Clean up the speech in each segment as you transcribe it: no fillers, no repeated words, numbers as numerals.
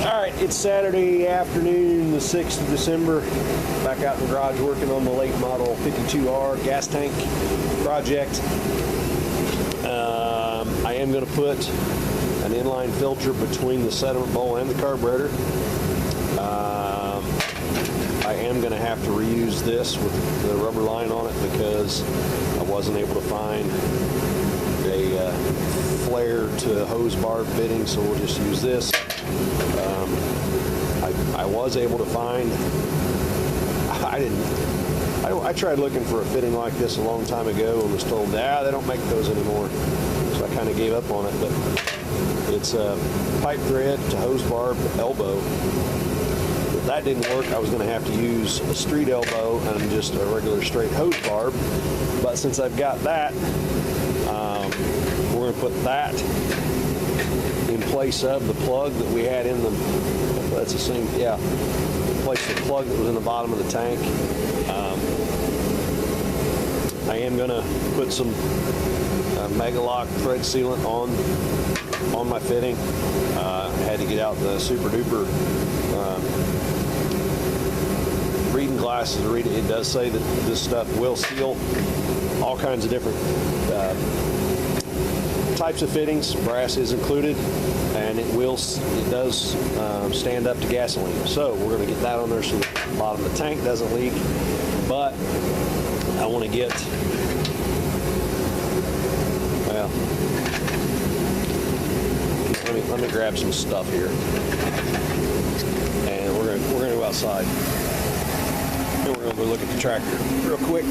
Alright, it's Saturday afternoon, the 6th of December. Back out in the garage working on the late model 52R gas tank project. I am going to put an inline filter between the sediment bowl and the carburetor. I am going to have to reuse this with the rubber line on it because I wasn't able to find a flare to hose barb fitting, so we'll just use this. I was able to find, I tried looking for a fitting like this a long time ago and was told, they don't make those anymore. So I kind of gave up on it, but it's a pipe thread to hose barb elbow. If that didn't work, I was going to have to use a street elbow and just a regular straight hose barb. But since I've got that, we're going to put that in place of the plug that we had in the, that's the same, yeah, in place of the plug that was in the bottom of the tank. I am going to put some Mega-Lock thread sealant on my fitting. I had to get out the super duper reading glasses to read it. It does say that this stuff will seal all kinds of different types of fittings. Brass is included, and it does stand up to gasoline. So we're going to get that on there so the bottom of the tank doesn't leak. But I want to get, well, let me grab some stuff here, and we're gonna go outside, and we're gonna go look at the tractor real quick.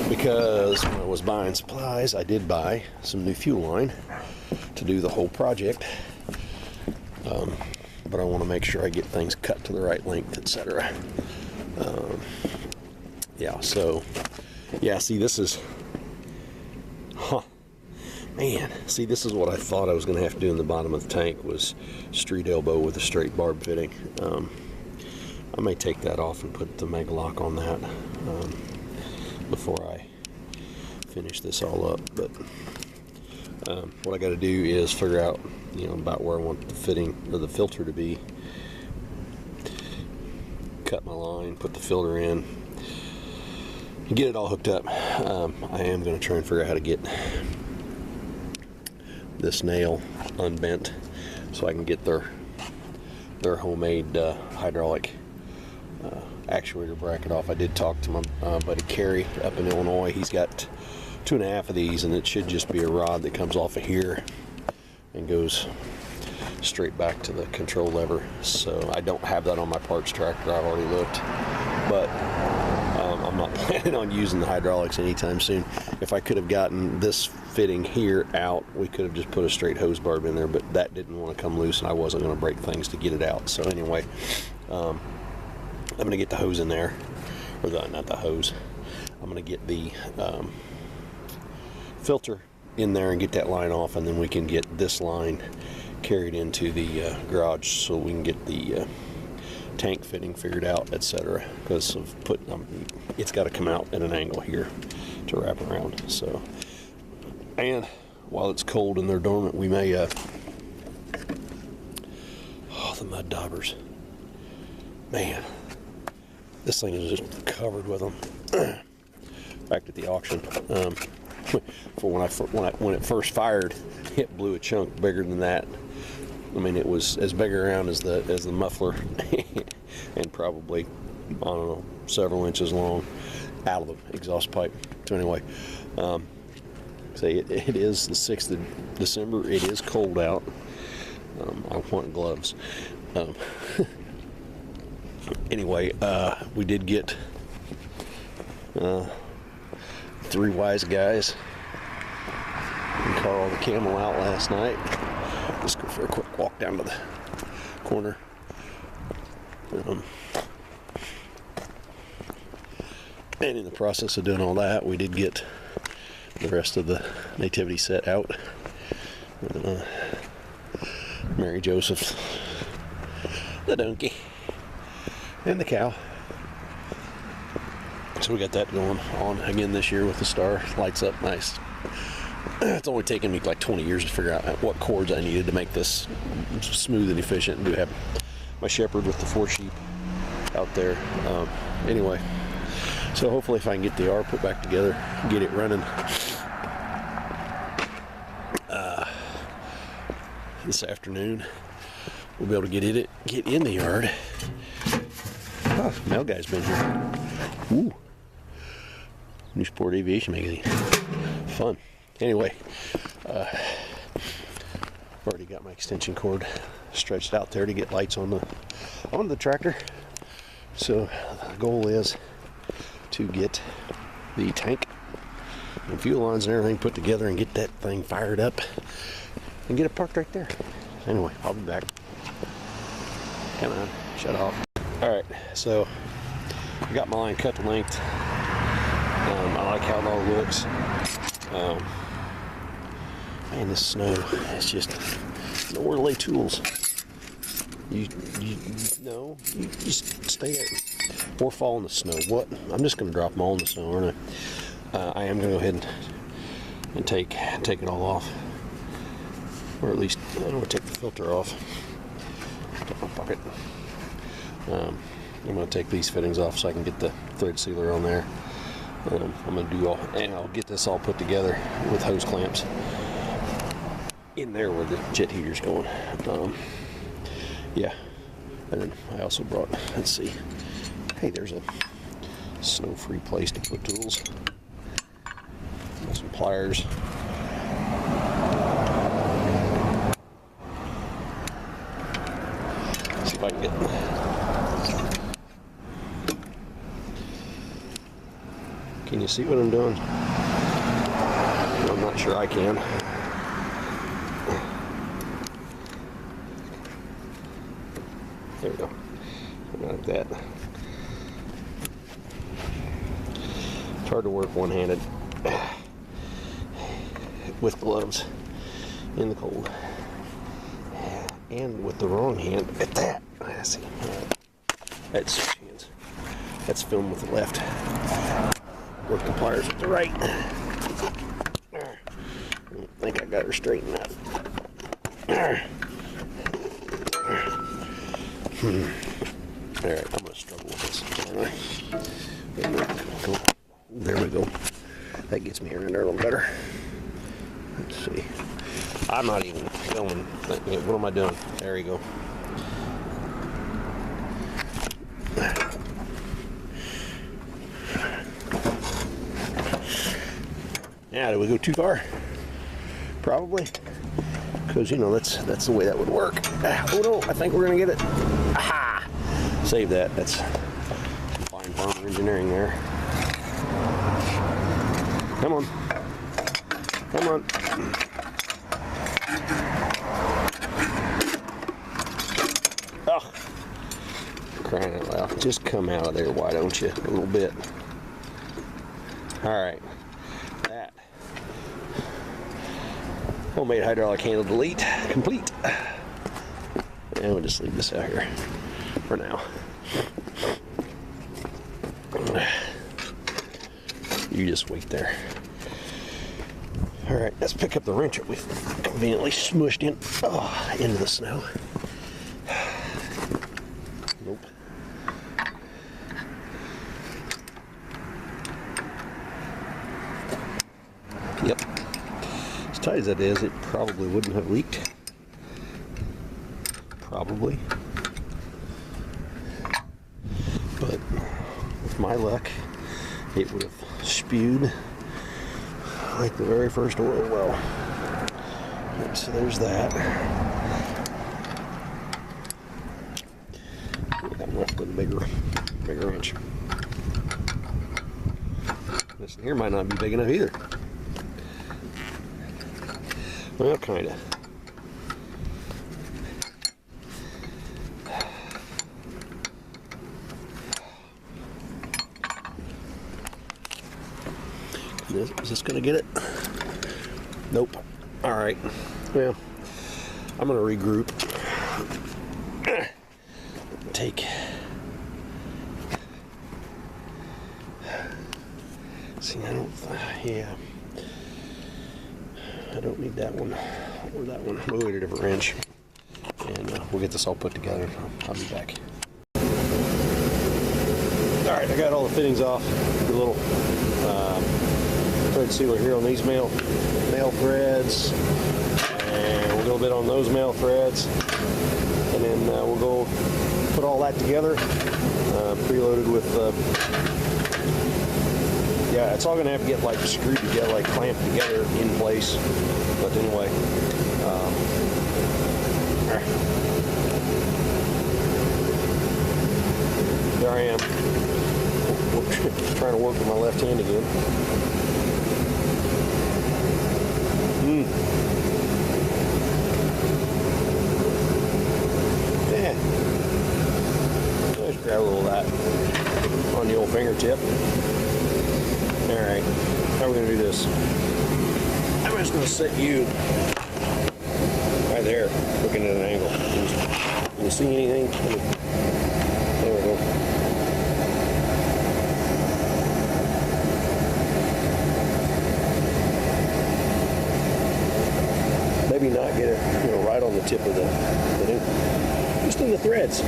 Because when I was buying supplies, I did buy some new fuel line to do the whole project. But I want to make sure I get things cut to the right length, etc. Yeah, so, yeah, see, this is, man, see, this is what I thought I was going to have to do in the bottom of the tank, was street elbow with a straight barb fitting. I may take that off and put the Mega-Lock on that before I finish this all up. But what I got to do is figure out, about where I want the fitting or the filter to be. Cut my line, put the filter in, and get it all hooked up. I am going to try and figure out how to get this nail unbent so I can get their homemade hydraulic actuator bracket off. I did talk to my buddy Kerry up in Illinois. He's got 2.5 of these, and it should just be a rod that comes off of here and goes straight back to the control lever. So I don't have that on my parts tractor. I've already looked, but I'm not planning on using the hydraulics anytime soon. If I could have gotten this fitting here out, we could have just put a straight hose barb in there, but that didn't want to come loose, and I wasn't going to break things to get it out. So anyway, I'm going to get the hose in there, or not the hose. I'm going to get the filter in there and get that line off, and then we can get this line carried into the garage so we can get the tank fitting figured out, etc. Because of it's got to come out at an angle here to wrap around. So, and while it's cold and they're dormant, we may the mud daubers, man, this thing is just covered with them. Back at the auction, for when it first fired, it blew a chunk bigger than that. I mean, it was as big around as the muffler, and probably, I don't know, several inches long out of the exhaust pipe. So anyway, it is the 6th of December. It is cold out. I want gloves. Anyway, we did get 3 wise guys and Carl the camel out last night. Let's go for a quick walk down to the corner. And in the process of doing all that, we did get the rest of the nativity set out. Mary Joseph, the donkey, and the cow. So we got that going on again this year with the star. Lights up nice. It's only taken me like 20 years to figure out what cords I needed to make this smooth and efficient, and do have my shepherd with the 4 sheep out there. Anyway, so hopefully if I can get the R put back together, get it running this afternoon, we'll be able to get in the yard. Oh, mail guy's been here. Ooh, New Sport Aviation magazine. Fun. Anyway, already got my extension cord stretched out there to get lights on the tractor. So the goal is to get the tank and fuel lines and everything put together and get that thing fired up and get it parked right there. Anyway, I'll be back. Come on, shut off. All right, so I got my line cut to length. I like how it all looks. Man, this snow, it's just nowhere to lay tools. You just stay there or fall in the snow. What? I'm just going to drop them all in the snow, aren't I? I am going to go ahead and take it all off, or at least I'm going to take the filter off. Take my bucket. I'm going to take these fittings off so I can get the thread sealer on there. I'm going to do all, and I'll get this all put together with hose clamps in there where the jet heater's going. Yeah, and then I also brought, let's see, hey, there's a snow-free place to put tools. Got some pliers. See if I can get Can you see what I'm doing? I'm not sure I can. There we go. Like that. It's hard to work one-handed with gloves in the cold, and with the wrong hand at that. Let's see. That's 6 hands. That's filmed with the left. Work the pliers with the right. I think I got her straight enough. Alright, I'm going to struggle with this. There we go. That gets me here and there a little better. Let's see. I'm not even filming. What am I doing? There we go. Yeah, did we go too far? Probably. Because, that's the way that would work. Oh no, I think we're going to get it. Aha! Save that. That's fine farmer engineering there. Come on. Come on. Oh. Crying out loud. Just come out of there, why don't you? A little bit. Alright. That. Homemade hydraulic handle delete. Complete. And we'll just leave this out here for now. You just wait there. Alright, let's pick up the wrench that we've conveniently smushed into the snow. Nope. Yep. As tight as that is, it probably wouldn't have leaked. Probably. But with my luck, it would have spewed like the very first oil well. Right, so there's that. I'm left with a bigger wrench. This here might not be big enough either. Well, kinda. Is this gonna get it? Nope. All right. Well, I'm gonna regroup. Take. See, I don't. Yeah. I don't need that one or that one. We'll get a different wrench, and we'll get this all put together. I'll be back. All right, I got all the fittings off. The little thread sealer here on these male threads, and we'll go a bit on those male threads, and then we'll go put all that together, preloaded with. Yeah, it's all gonna have to get like screwed together, like clamped together in place. But anyway, there I am. Trying to work with my left hand again. Yeah. Let's grab a little of that on the old fingertip. Alright, how are we going to do this? I'm just going to set you right there, looking at an angle. Can you see anything? There we go. Maybe not get it, right on the tip of the just in the threads.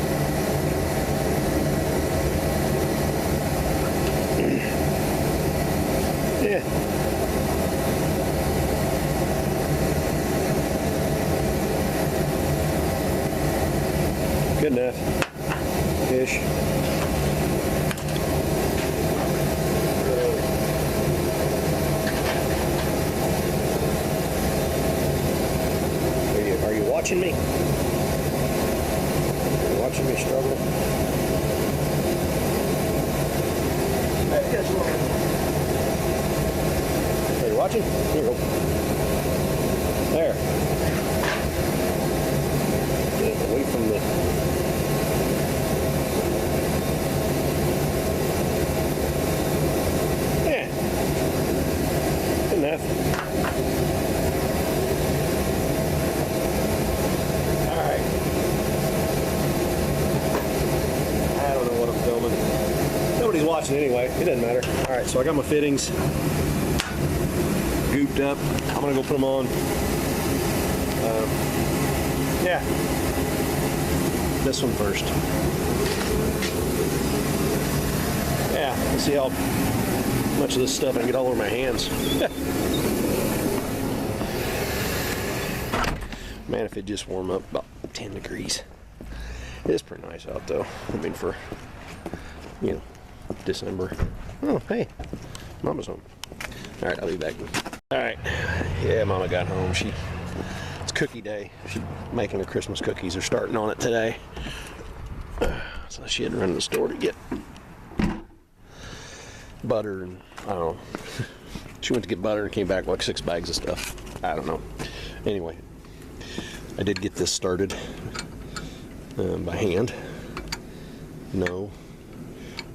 Yeah. Good enough. Fish. Are you watching me? Are you watching me struggle? Are you watching? Here you go. There. Get it away from the... Yeah. Good enough. Alright. I don't know what I'm filming. Nobody's watching anyway. It doesn't matter. Alright, so I got my fittings gooped up. I'm gonna go put them on. Yeah, this one first. Yeah, let's see how much of this stuff I can get all over my hands. Man, if it just warm up about 10 degrees. It is pretty nice out though. I mean, for December. Oh, hey, Mama's home. All right, I'll be back. All right, yeah, Mama got home. It's cookie day. She's making her Christmas cookies. They're starting on it today. So she had to run to the store to get butter and I don't know. She went to get butter and came back with like 6 bags of stuff. I don't know. Anyway, I did get this started by hand. No,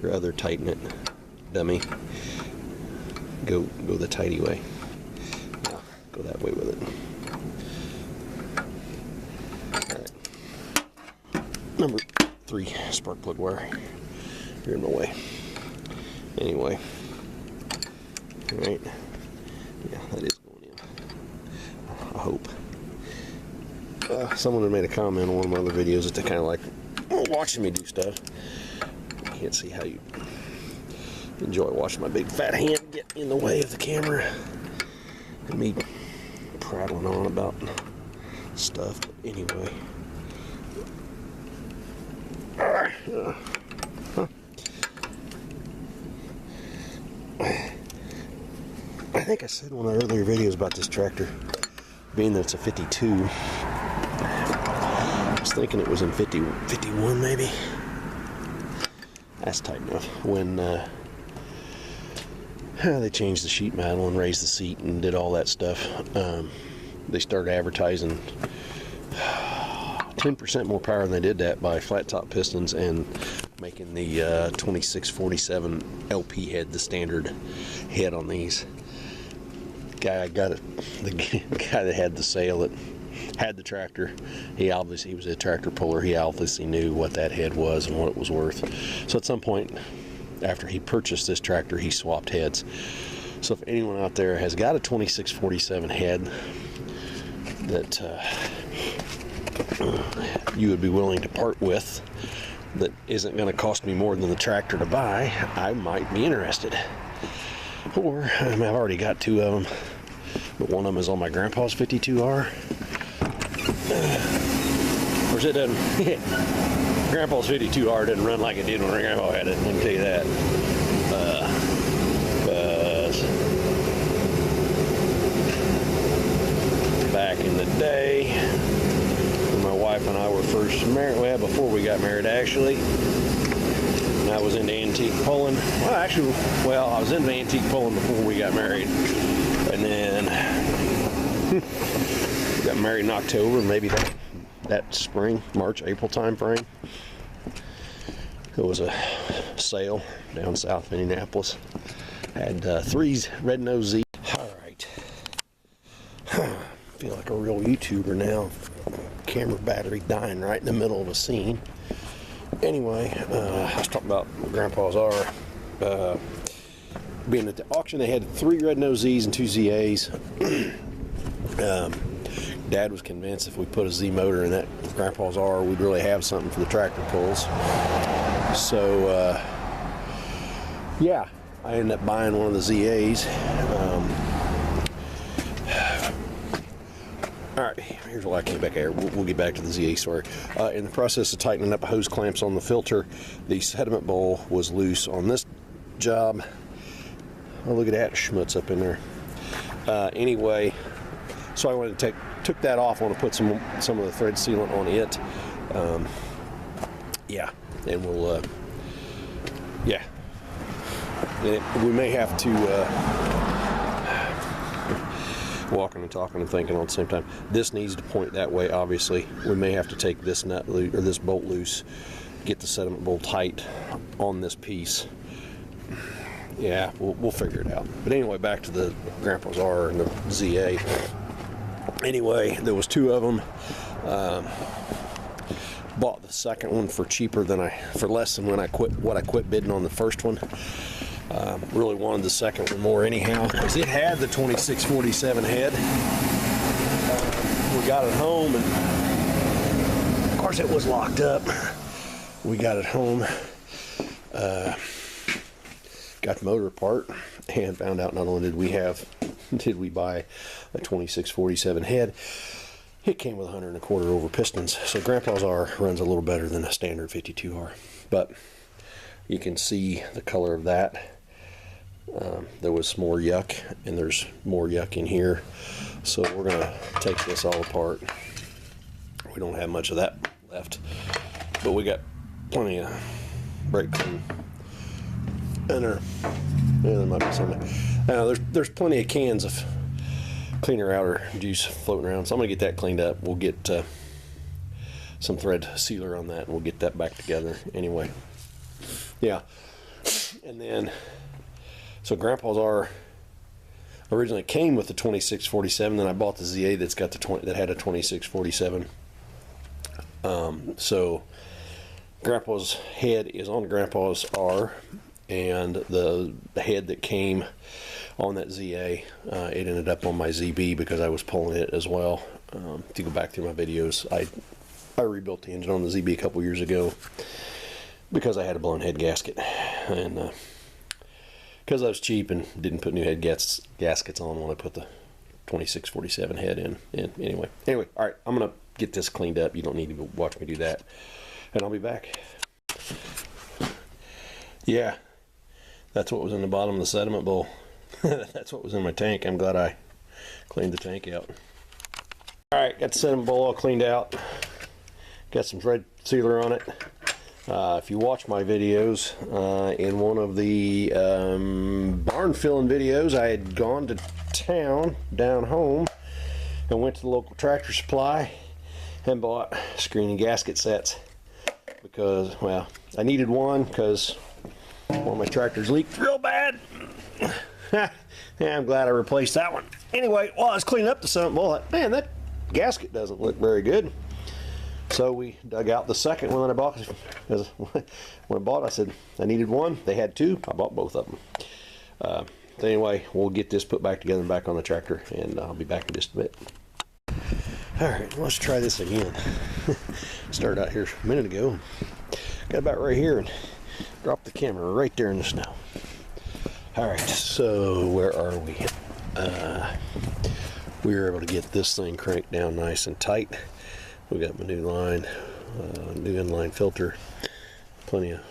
rather tighten it, dummy. Go the tidy way. No, go that way with it. Number 3 spark plug wire. You're in my way. Anyway. Alright. Yeah, that is going in. I hope. Someone had made a comment on one of my other videos that they kind of like watching me do stuff. I can't see how you enjoy watching my big fat hand get in the way of the camera and me prattling on about stuff. But anyway. I think I said in one of the earlier videos about this tractor, being that it's a 52. I was thinking it was in 51 maybe. That's tight enough. When they changed the sheet metal and raised the seat and did all that stuff, they started advertising 10% more power than they did that by flat top pistons and making the 2647 LP head the standard head on these. The guy that had the sale that had the tractor, he was a tractor puller. He obviously knew what that head was and what it was worth. So at some point after he purchased this tractor, he swapped heads. So if anyone out there has got a 2647 head that you would be willing to part with, that isn't going to cost me more than the tractor to buy, I might be interested. Or I've already got two of them, but one of them is on my grandpa's 52R. Of course, it doesn't. Grandpa's 52R didn't run like it did when Grandpa had it. I can tell you that. Back in the day, when my wife and I were first married, well, before we got married, actually, and I was into antique pulling. Well, I was into antique pulling before we got married, and then we got married in October, maybe that spring, March, April time frame. It was a sale down south of Indianapolis. Had 3's Red Nose Z. All right. Feel like a real YouTuber now. Camera battery dying right in the middle of a scene. Anyway, I was talking about Grandpa's R. Being at the auction, they had 3 Red Nose Z's and 2 ZA's. Dad was convinced if we put a Z motor in that Grandpa's R, we'd really have something for the tractor pulls. So, yeah, I ended up buying one of the ZA's. All right, here's why I came back here. We'll get back to the ZA story. In the process of tightening up hose clamps on the filter, the sediment bowl was loose on this job. Oh, look at that schmutz up in there. Anyway, so I went to took that off. I want to put some of the thread sealant on it. Yeah, and we'll yeah. We may have to walking and talking and thinking on the same time. This needs to point that way, obviously. We may have to take this nut loose, or this bolt loose, get the sediment bowl tight on this piece. Yeah, we'll figure it out. But anyway, back to the Grandpa's R and the ZA. Anyway, there was 2 of them. Bought the second one for less than what I quit bidding on the first one. Really wanted the second one more anyhow, because it had the 2647 head. We got it home, and of course it was locked up. We got it home, got the motor apart, and found out not only did we buy a 2647 head, it came with 100 1/4 over pistons. So Grandpa's R runs a little better than a standard 52R, but you can see the color of that. There was more yuck, and there's more yuck in here, so we're gonna take this all apart. We don't have much of that left, but we got plenty of brake clean in there. Yeah, there might be some. There's plenty of cans of cleaner outer juice floating around, so I'm gonna get that cleaned up. We'll get some thread sealer on that, and we'll get that back together anyway. Yeah, and then so Grandpa's R originally came with the 2647. Then I bought the ZA that had a 2647. So Grandpa's head is on Grandpa's R, and the head that came on that ZA, it ended up on my ZB because I was pulling it as well. If you go back through my videos, I rebuilt the engine on the ZB a couple years ago because I had a blown head gasket, and because I was cheap and didn't put new head gaskets on when I put the 2647 head in. And anyway, all right, I'm gonna get this cleaned up. You don't need to watch me do that, and I'll be back. Yeah, that's what was in the bottom of the sediment bowl. That's what was in my tank. I'm glad I cleaned the tank out. All right, got the sediment bowl all cleaned out. Got some thread sealer on it. If you watch my videos, in one of the barn filling videos, I had gone to town, down home, and went to the local Tractor Supply and bought screening gasket sets because, well, I needed one because one of my tractors leaked real bad. Yeah, I'm glad I replaced that one. Anyway, while I was cleaning up the sediment bowl, I thought, man, that gasket doesn't look very good. So we dug out the second one that I bought. When I bought it, I said I needed one. They had 2. I bought both of them. anyway, we'll get this put back together and back on the tractor, and I'll be back in just a bit. All right, let's try this again. Started out here a minute ago, got about right here and dropped the camera right there in the snow. All right, so where are we? We were able to get this thing cranked down nice and tight. We got my new line, new inline filter, plenty of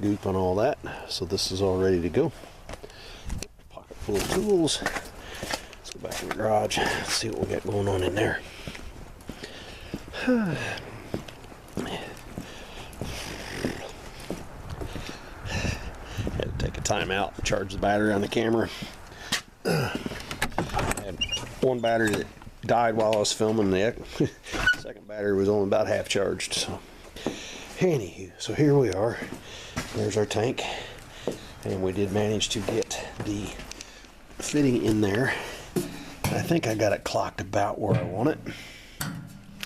goop on all that, so this is all ready to go. Pocket full of tools. Let's go back in the garage, see what we got going on in there. Had to take a time out, charge the battery on the camera. I had one battery that died while I was filming. The second battery was only about half charged. So, anywho, so here we are. There's our tank, and we did manage to get the fitting in there. I think I got it clocked about where I want it.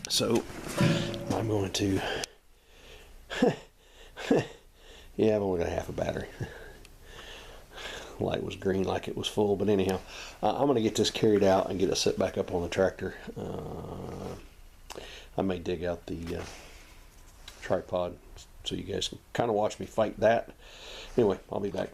So I'm going to. Yeah, I've only got half a battery. Light was green like it was full, but anyhow, I'm going to get this carried out and get it set back up on the tractor. I may dig out the tripod so you guys can kind of watch me fight that. Anyway, I'll be back.